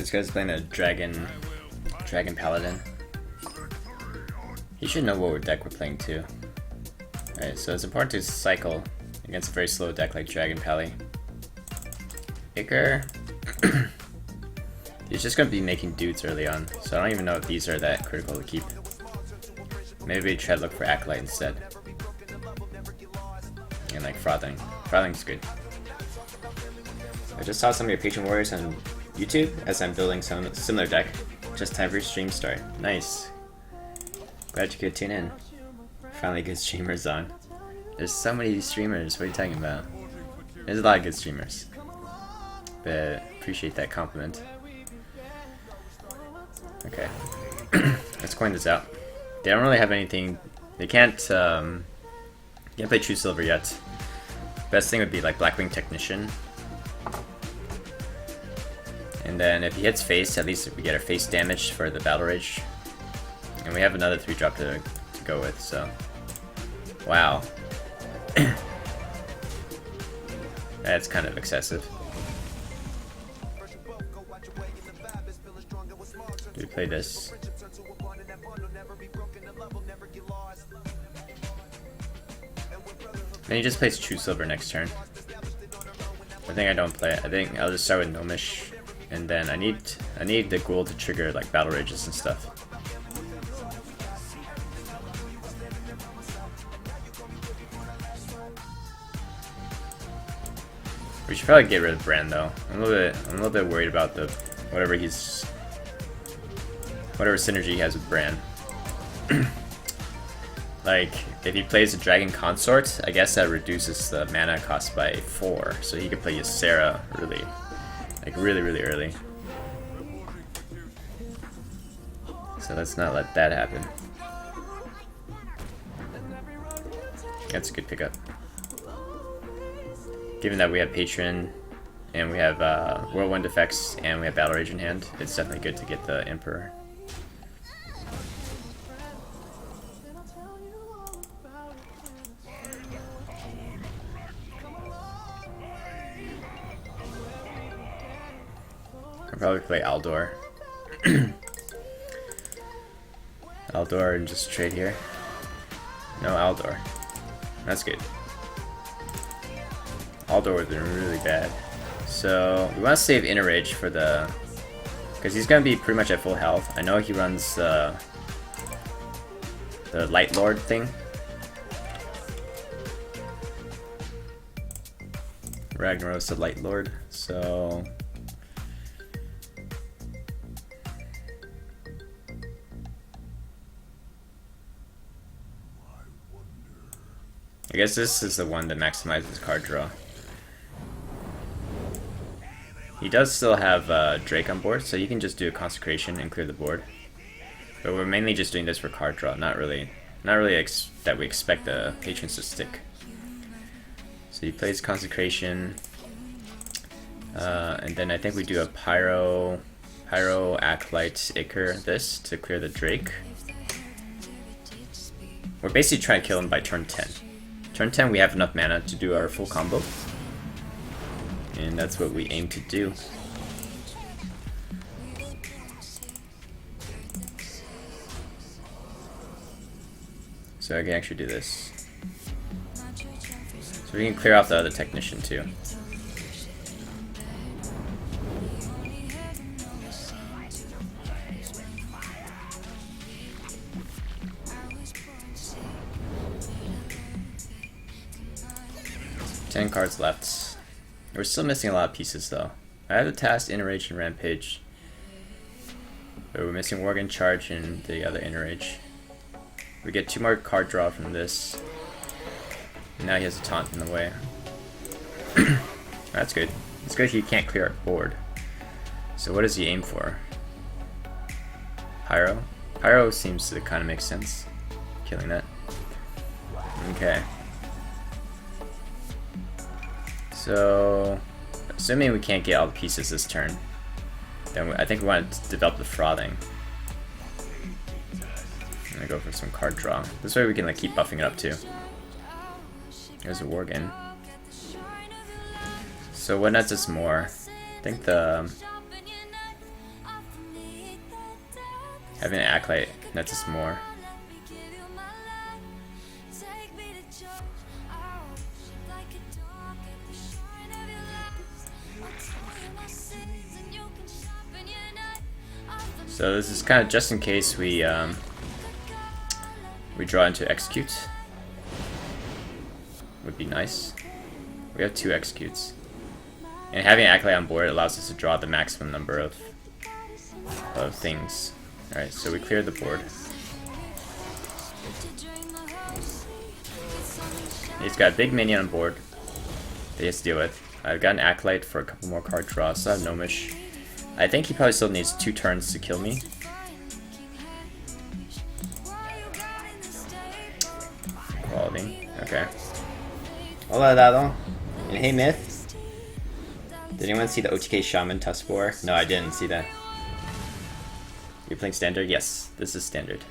This guy's playing a Dragon Paladin. He should know what deck we're playing too. Alright, so it's important to cycle against a very slow deck like Dragon Pally. Iker. He's just gonna be making dudes early on, so I don't even know if these are that critical to keep. Maybe try to look for Acolyte instead. And like Frothing. Frothing's good. I just saw some of your Patron Warriors on YouTube as I'm building some similar deck. Just time for your stream start. Nice. Glad you could tune in. Finally good streamers on. There's so many streamers, what are you talking about? There's a lot of good streamers. But appreciate that compliment. Okay. Let's coin this out. They don't really have anything. They can't play True Silver yet. Best thing would be like Blackwing Technician. And then if he hits face, at least we get our face damage for the Battle Rage. And we have another 3-drop to go with, so. Wow. That's kind of excessive. Do we play this? Then he just plays True Silver next turn. I think I don't play it. I think I'll just start with Gnomish, and then I need the Ghoul to trigger like Battle Rages and stuff. We should probably get rid of Bran though. I'm a little bit worried about the whatever synergy he has with Bran. Like, if he plays a Dragon Consort, I guess that reduces the mana cost by 4, so he could play Ysera really early. So let's not let that happen. That's a good pickup. Given that we have Patron, and we have Whirlwind Effects, and we have Battle Rage in hand, it's definitely good to get the Emperor. I'll probably play Aldor. Aldor and just trade here. No Aldor. That's good. Aldor would have been really bad. So we want to save Inner Rage for the... because he's going to be pretty much at full health. I know he runs the Light Lord thing. Ragnaros the Light Lord, so... I guess this is the one that maximizes card draw. He does still have Drake on board, so you can just do a Consecration and clear the board. But we're mainly just doing this for card draw, not really that we expect the patrons to stick. So he plays Consecration, and then I think we do a Pyro, Acolyte, Iker, this to clear the Drake. We're basically trying to kill him by turn 10. Turn 10 we have enough mana to do our full combo. And that's what we aim to do. So I can actually do this. So we can clear off the other Technician too. Ten cards left. We're still missing a lot of pieces though. I have the Task, Inner Rage, and Rampage. But we're missing Worgen, Charge, and the other Inner Rage. We get 2 more card draw from this. And now he has a Taunt in the way. That's good. It's good he can't clear our board. So what does he aim for? Pyro? Pyro seems to kind of make sense. Killing that. Okay. So, assuming we can't get all the pieces this turn, then I think we want to develop the Frothing. I'm gonna go for some card draw. This way we can like keep buffing it up too. There's a Worgen. So what nets us more? I think the Having an Acolyte nets us more. So this is kind of just in case we draw into execute. Would be nice. We have 2 executes. And having an Acolyte on board allows us to draw the maximum number of things. Alright, so we cleared the board. He's got a big minion on board that he has to deal with. I've got an Acolyte for a couple more card draws, so I have Gnomish. I think he probably still needs 2 turns to kill me. Quality, okay. Hola, Dado. And hey, Myth. Did anyone see the OTK Shaman Tuskboar? No, I didn't see that. You're playing standard? Yes, this is standard.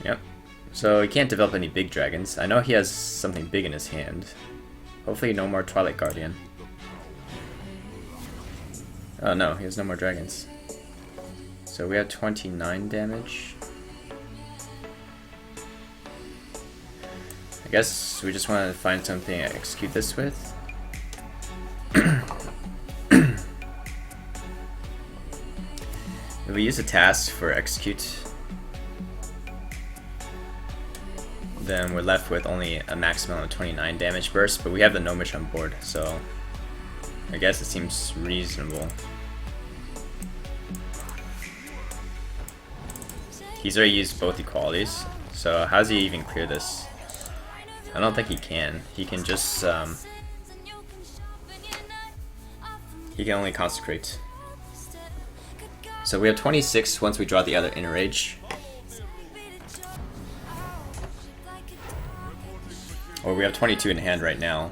Yep. So he can't develop any big dragons. I know he has something big in his hand. Hopefully no more Twilight Guardian. Oh no, he has no more dragons. So we have 29 damage. I guess we just want to find something to execute this with. If we use a task for execute, then we're left with only a maximum of 29 damage burst, but we have the Gnomish on board, so I guess it seems reasonable. He's already used both equalities, so how does he even clear this? I don't think he can. He can just, he can only consecrate. So we have 26 once we draw the other Inner Rage. Or we have 22 in hand right now.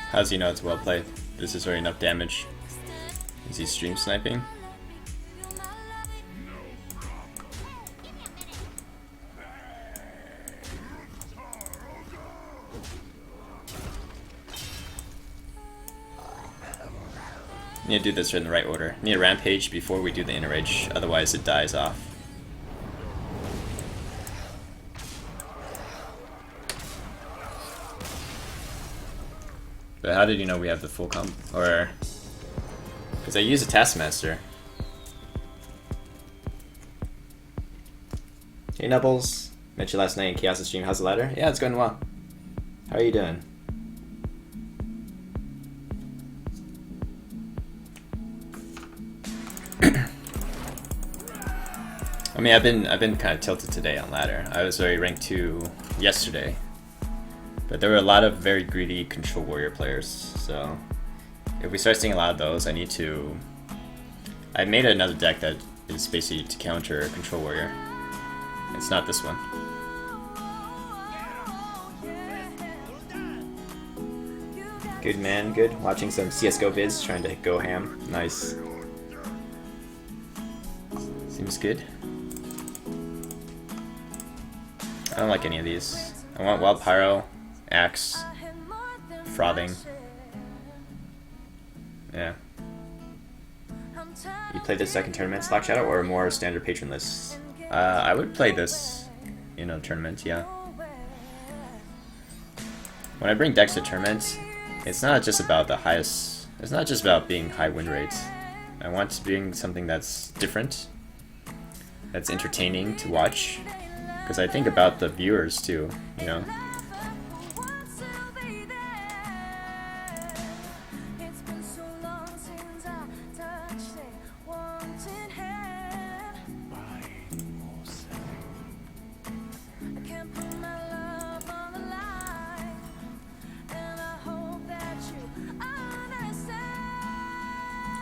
How does he know it's well played? This is already enough damage. Is he stream sniping? Need to do this in the right order. Need a rampage before we do the Inner Rage, otherwise it dies off. But how did you know we have the full comp? Or because I use a Taskmaster. Hey Nubbles, met you last night in Chaos' stream. How's the ladder? Yeah, it's going well. How are you doing? I mean, I've been kind of tilted today on ladder. I was already ranked 2 yesterday, but there were a lot of very greedy Control Warrior players. So if we start seeing a lot of those, I need to. I made another deck that is basically to counter Control Warrior. It's not this one. Good man, good. Watching some CS:GO vids, trying to go ham. Nice. Seems good. I don't like any of these. I want Wild Pyro, Axe, Frothing. Yeah. You play this second tournament, Slack Shadow, or more standard patron lists? I would play this in a tournament, yeah. When I bring decks to tournaments, it's not just about the highest. It's not just about being high win rates. I want to bring something that's different, that's entertaining to watch. Because I think about the viewers too, you know.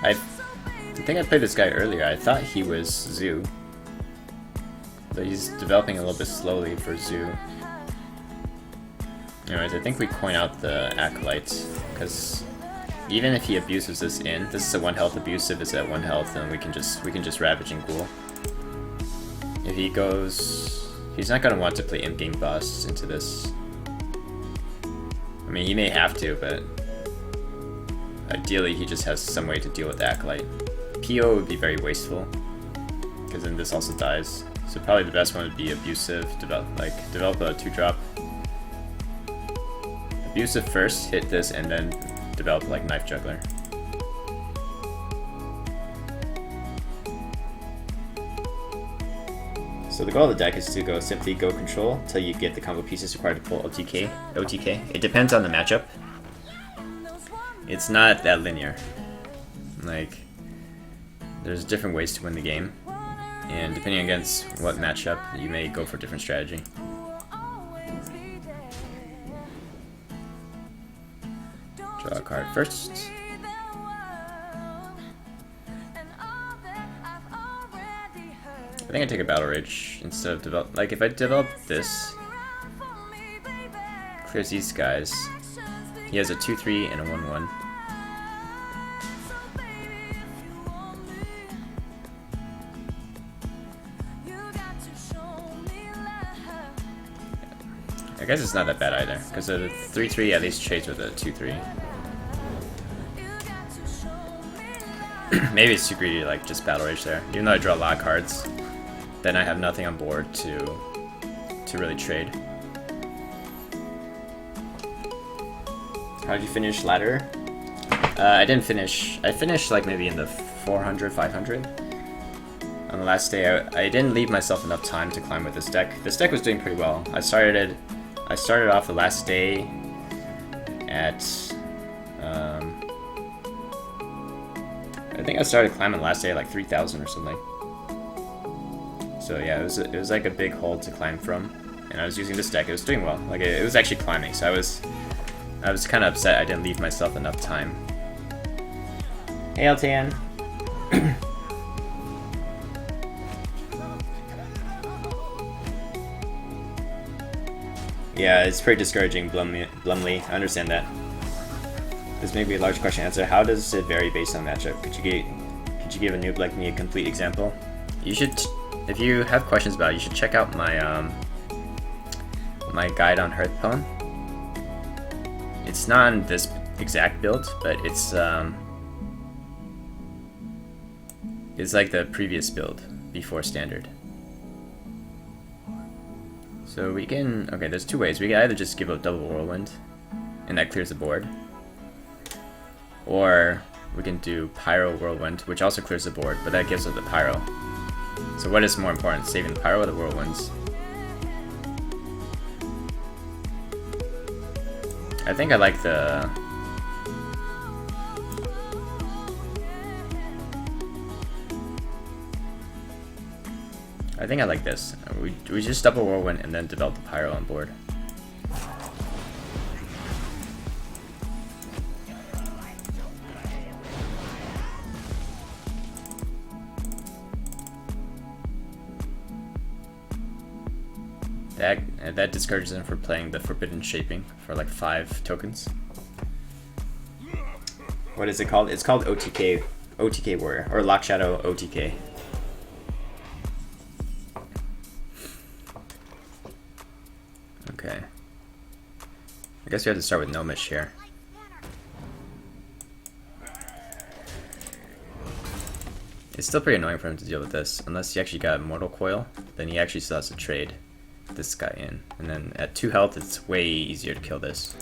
I think I played this guy earlier. I thought he was Zoo. But he's developing a little bit slowly for Zoo. Anyways, I think we coin out the Acolyte, because even if he abuses this in, this is a 1 health abusive, it's at 1 health, and we can just Ravage and Ghoul. If he goes, he's not gonna want to play in-game busts into this. I mean, he may have to, but Ideally, he just has some way to deal with Acolyte. PO would be very wasteful, because then this also dies. So probably the best one would be Abusive, develop a 2-drop. Abusive first, hit this, and then develop like Knife Juggler. So the goal of the deck is to simply go control until you get the combo pieces required to pull OTK. It depends on the matchup. It's not that linear. Like, there's different ways to win the game, and depending against what matchup, you may go for a different strategy. Draw a card first. I think I take a Battle Rage instead of develop. Like, if I develop this, clears these guys. He has a 2/3 and a 1/1. I guess it's not that bad either, because a 3/3 at least trades with a 2/3. Maybe it's too greedy to like just Battle Rage there, even though I draw a lot of cards. Then I have nothing on board to really trade. How did you finish ladder? I didn't finish. I finished like maybe in the 400, 500. On the last day, I didn't leave myself enough time to climb with this deck. This deck was doing pretty well. I started off the last day at I think I started climbing the last day at like 3,000 or something. So yeah, it was like a big hole to climb from, and I was using this deck. It was doing well. Like it was actually climbing. So I was kind of upset I didn't leave myself enough time. Hey, LTN. Yeah, it's pretty discouraging, Blumley. I understand that. This may be a large question to answer. How does it vary based on matchup? Could you give a noob like me a complete example? You should, if you have questions about it, you should check out my my guide on Hearthstone. It's not on this exact build, but it's like the previous build before standard. So we can, okay, there's two ways. We can either just give up double Whirlwind, and that clears the board. Or we can do Pyro Whirlwind, which also clears the board, but that gives us the Pyro. So what is more important, saving the Pyro or the Whirlwinds? I think I like the... I think I like this. We just double Whirlwind and then develop the Pyro on board. That discourages him from playing the Forbidden Shaping for like 5 tokens. What is it called? It's called OTK Warrior, or Lock Shadow OTK. Okay. I guess we have to start with Nomish here. It's still pretty annoying for him to deal with this, unless he actually got Mortal Coil, then he actually still has to trade this guy in. And then at 2 health, it's way easier to kill this.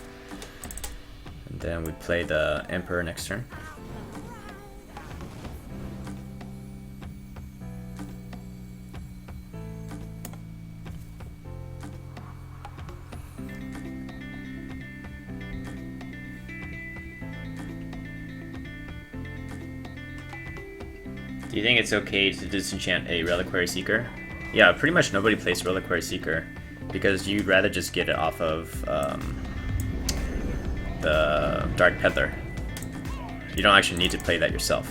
And then we play the Emperor next turn. Do you think it's okay to disenchant a Reliquary Seeker? Yeah, pretty much nobody plays Reliquary Seeker because you'd rather just get it off of the Dark Peddler. You don't actually need to play that yourself.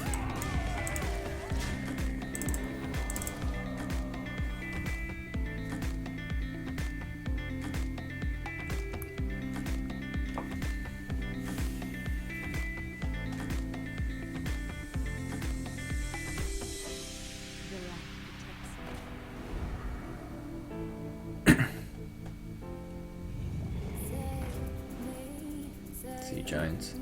Sea Giants.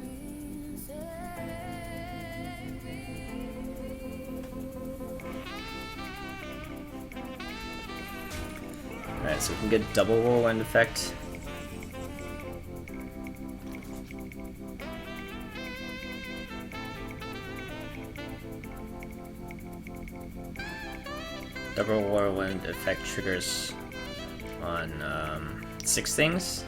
so we can get double whirlwind effect. Double whirlwind effect triggers on 6 things.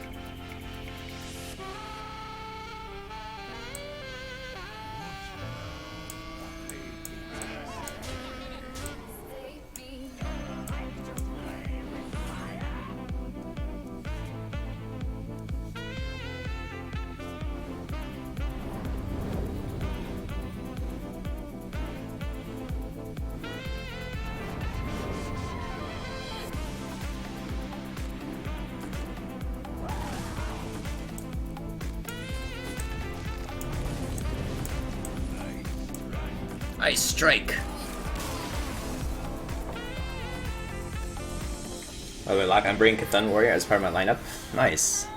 Ice Strike! Oh, wait, I'm bringing Cthulhu Warrior as part of my lineup. Nice.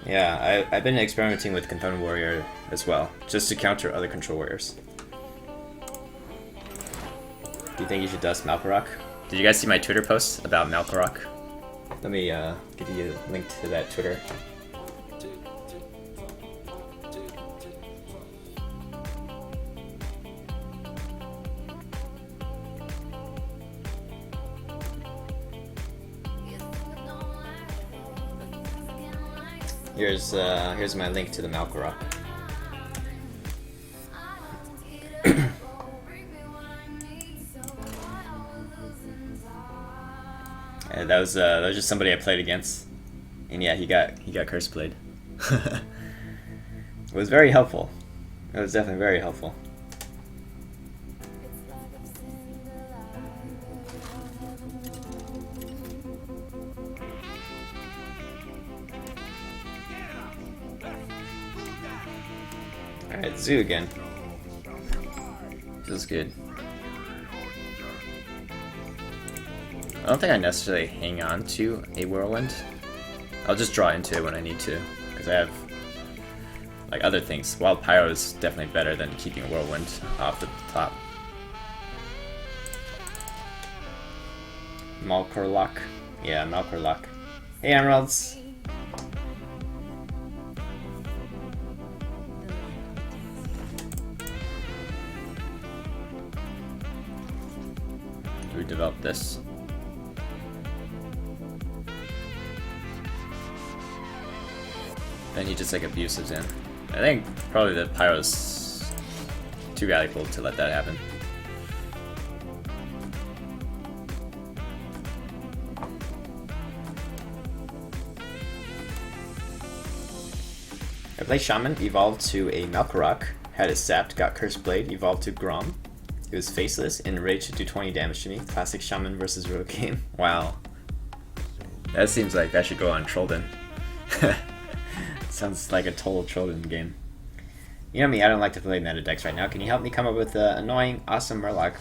Yeah, I've been experimenting with Cthulhu Warrior as well, just to counter other control warriors. Do you think you should dust Malkorok? Did you guys see my Twitter post about Malkorok? Let me give you a link to that Twitter. Here's my link to the Malkorok. That was just somebody I played against, and yeah, he got Curse Blade. It was very helpful. It was definitely very helpful. Alright, Zoo again. Feels good. I don't think I necessarily hang on to a Whirlwind. I'll just draw into it when I need to, because I have like other things. Wild Pyro is definitely better than keeping a Whirlwind off the top. Malkorok. Yeah, Malkorok. Hey, Emeralds! We developed this. Then he just like abuses in. I think probably the Pyro's too valuable to let that happen. I played Shaman, evolved to a Malkorok, had it sapped, got Curse Blade, evolved to Grom. It was faceless, enraged to do 20 damage to me. Classic Shaman versus Rogue game. Wow. That seems like that should go on Trollden. Sounds like a total Trollden game. You know me, I don't like to play meta decks right now. Can you help me come up with an annoying, awesome Murloc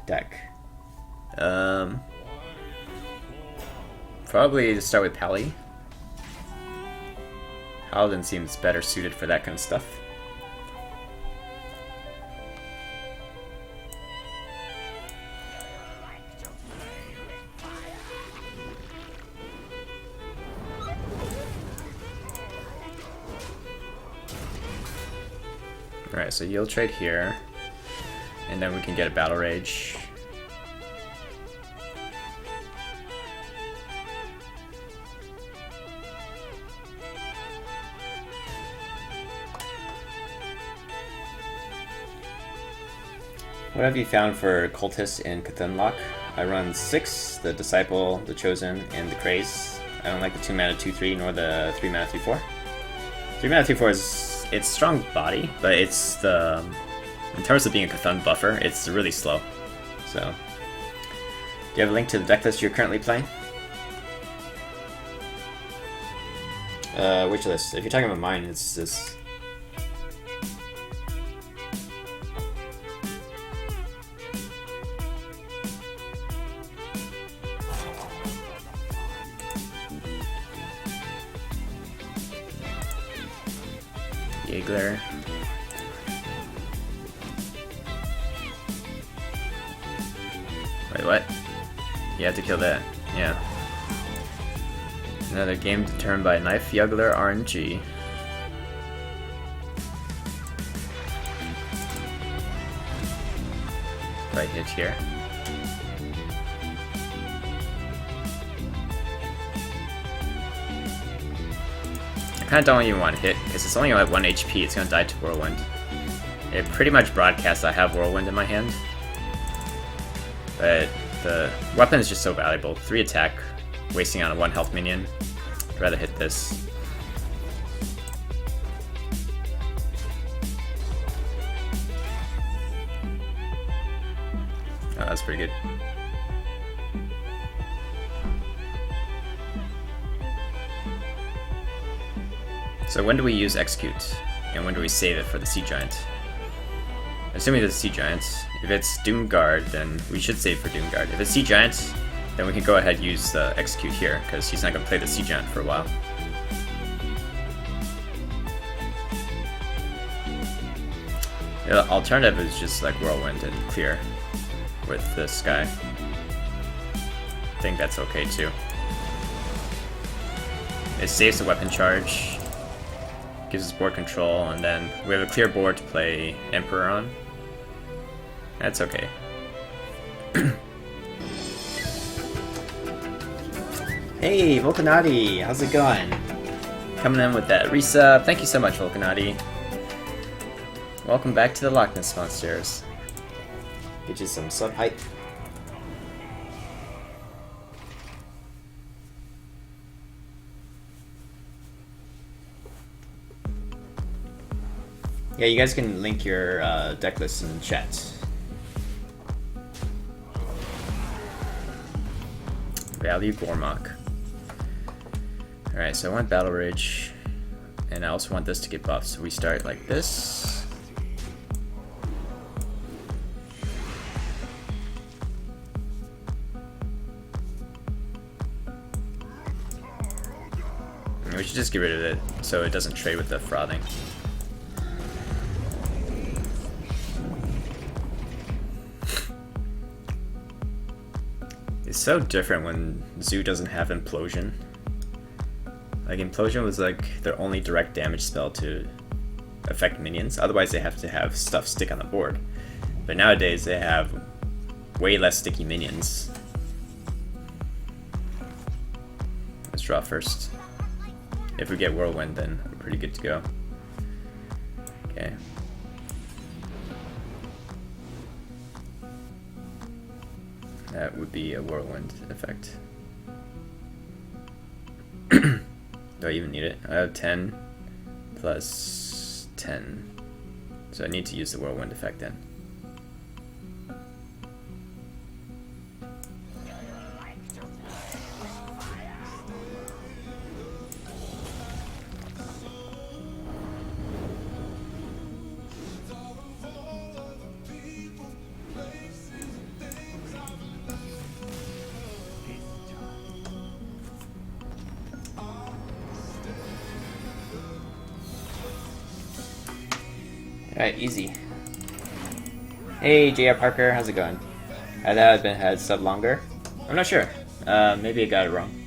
deck? Probably to start with Pally. Paladin seems better suited for that kind of stuff. Alright, so you'll trade here, and then we can get a Battle Rage. What have you found for Cultists in Cthulhu? I run 6, the Disciple, the Chosen, and the Craze. I don't like the 2 mana 2/3 nor the 3 mana 3/4. 3 mana 3/4 is it's strong body, but it's the in terms of being a Cthulhu buffer, it's really slow. So, do you have a link to the deck list you're currently playing? Which list? If you're talking about mine, it's this. Giggler. Wait, what? You have to kill that. Yeah. Another game determined by Knife Juggler RNG. Right hit here. I kinda don't even want to hit, because it's only at 1 HP, it's gonna die to Whirlwind. It pretty much broadcasts I have Whirlwind in my hand. But the weapon is just so valuable. 3 attack, wasting on a 1 health minion. I'd rather hit this. Oh, that's pretty good. So when do we use Execute? And when do we save it for the Sea Giant? Assuming it's Sea Giant. If it's Doomguard, then we should save for Doomguard. If it's Sea Giant, then we can go ahead and use the Execute here, because he's not going to play the Sea Giant for a while. The alternative is just like Whirlwind and clear with this guy. I think that's okay too. It saves the weapon charge, gives us board control, and then we have a clear board to play Emperor on. That's okay. Hey, Volcanati, how's it going? Coming in with that resub. Thank you so much, Volcanati. Welcome back to the Loch Ness Monsters. Get you some sub hype. Yeah, you guys can link your deck list in the chat. Value Gormok. Alright, so I want Battle Rage, and I also want this to get buffed, so we start like this. And we should just get rid of it so it doesn't trade with the frothing. It's so different when Zoo doesn't have Implosion. Like, Implosion was like their only direct damage spell to affect minions, otherwise they have to have stuff stick on the board. But nowadays they have way less sticky minions. Let's draw first. If we get Whirlwind, then we're pretty good to go. Okay. That would be a Whirlwind effect. Do I even need it? I have 10 plus 10. So I need to use the Whirlwind effect then. Alright, easy. Hey, JR Parker, how's it going? I thought I'd been had sub longer. I'm not sure. Maybe I got it wrong.